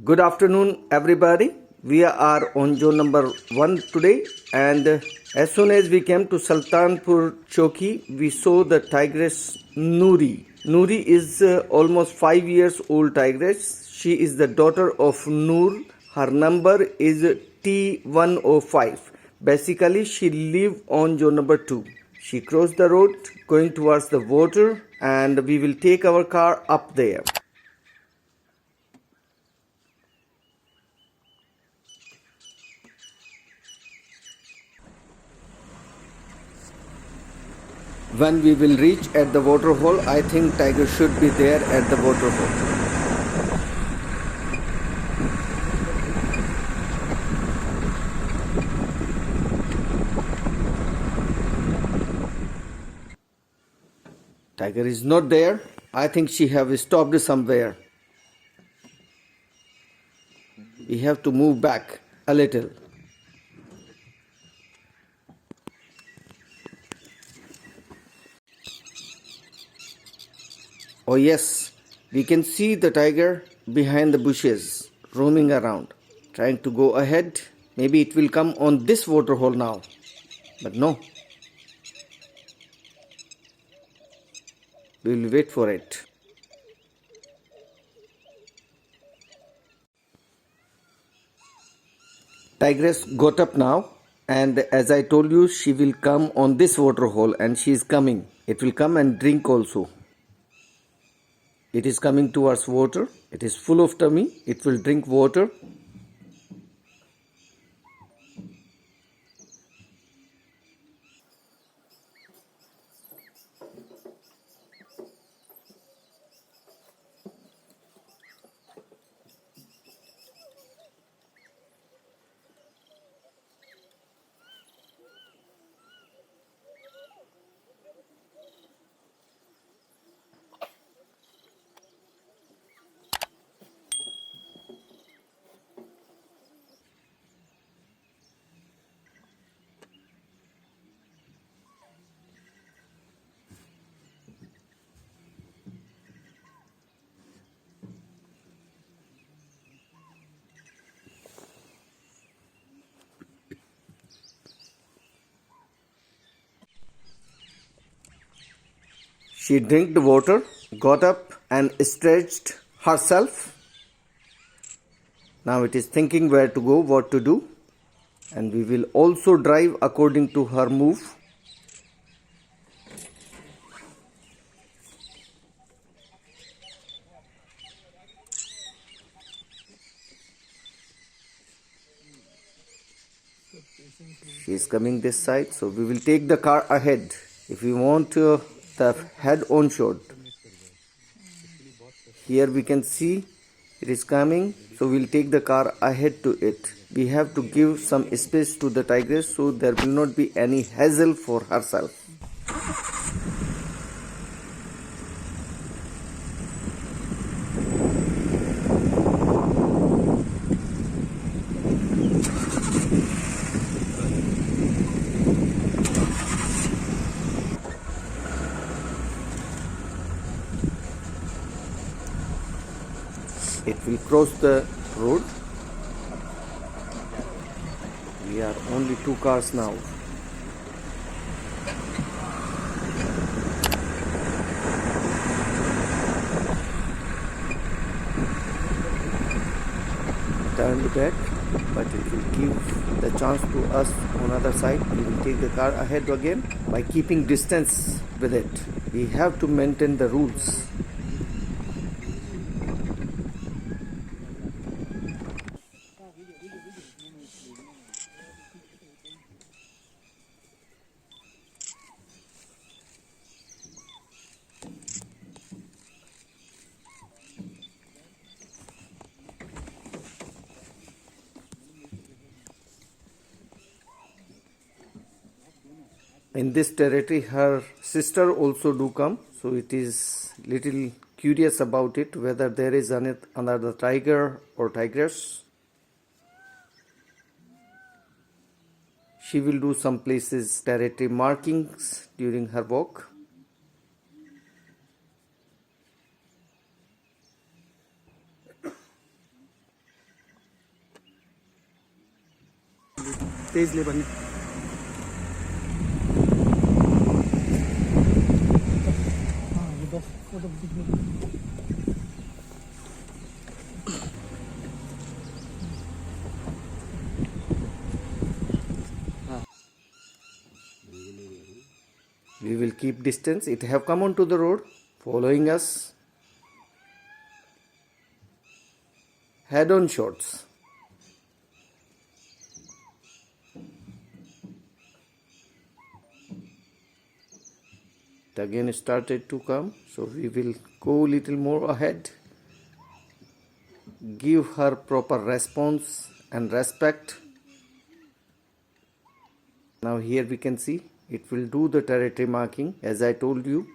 Good afternoon, everybody. We are on zone number 1 today, and as soon as we came to Sultanpur Choki, we saw the tigress Noori. Noori is almost 5 years old tigress. She is the daughter of Noor. Her number is T105. Basically, she live on zone number 2. She crossed the road going towards the water, and we will take our car up there. When we will reach at the waterhole, I think tiger should be there at the waterhole. Tiger is not there. I think she have stopped somewhere. We have to move back a little. Oh yes, we can see the tiger behind the bushes, roaming around, trying to go ahead. Maybe it will come on this waterhole now. But no. We will wait for it. Tigress got up now, and as I told you, she will come on this waterhole, and she is coming. It will come and drink also. It is coming towards water. It is full of tummy. It will drink water. She drank the water, got up and stretched herself. Now it is thinking where to go, what to do. And we will also drive according to her move. She is coming this side, so we will take the car ahead. If we want the head-on shot. Here we can see it is coming, so we'll take the car ahead to it. We have to give some space to the tigress so there will not be any hassle for herself. It will cross the road. We are only 2 cars now. Turn back, but it will give the chance to us on other side. We will take the car ahead again by keeping distance with it. We have to maintain the rules. In this territory her sister also do come, so it is little curious about it whether there is another tiger or tigress. She will do some places territory markings during her walk. तेज ले बने। हाँ ये बस photo दिखने। We will keep distance. It have come onto the road, following us. Head-on shots. It again started to come, so we will go little more ahead. Give her proper response and respect. Now here we can see it will do the territory marking as I told you.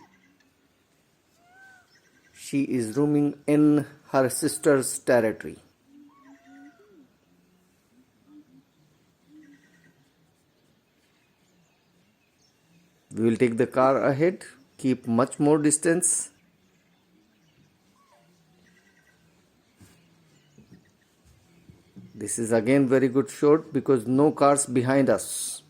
She is roaming in her sister's territory. We will take the car ahead, keep much more distance. This is again very good shot because no cars behind us.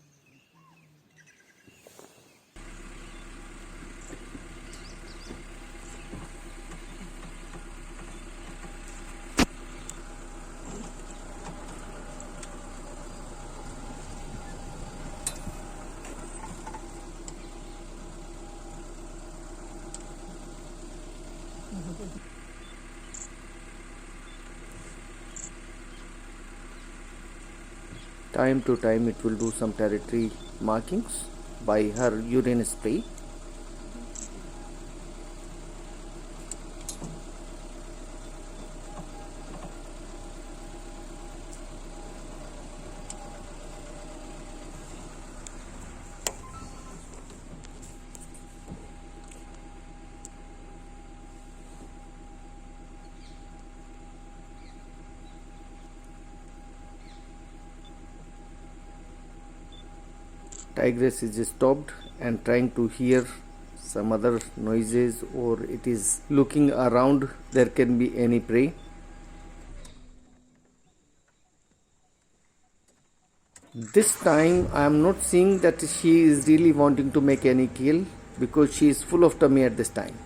Time to time it will do some territory markings by her urine spray. Tigress is stopped and trying to hear some other noises, or it is looking around there can be any prey. This time I am not seeing that she is really wanting to make any kill because she is full of tummy at this time.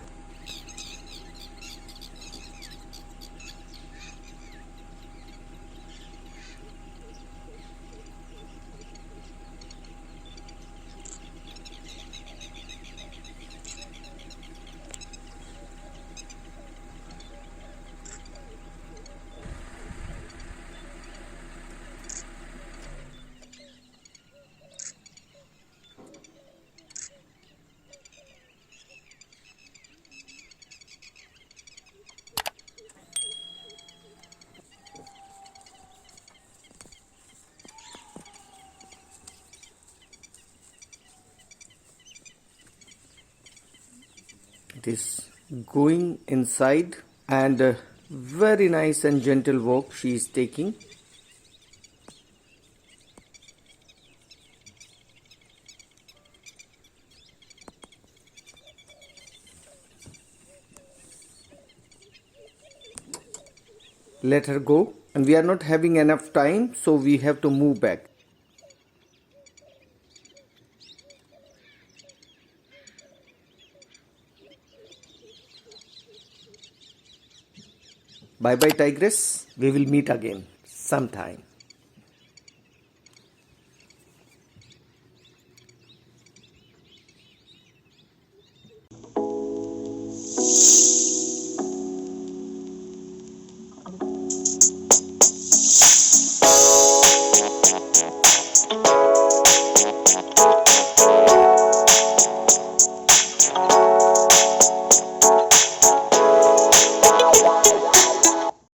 It is going inside, and a very nice and gentle walk she is taking. Let her go, and we are not having enough time, so we have to move back. Bye bye, Tigress. We will meet again sometime.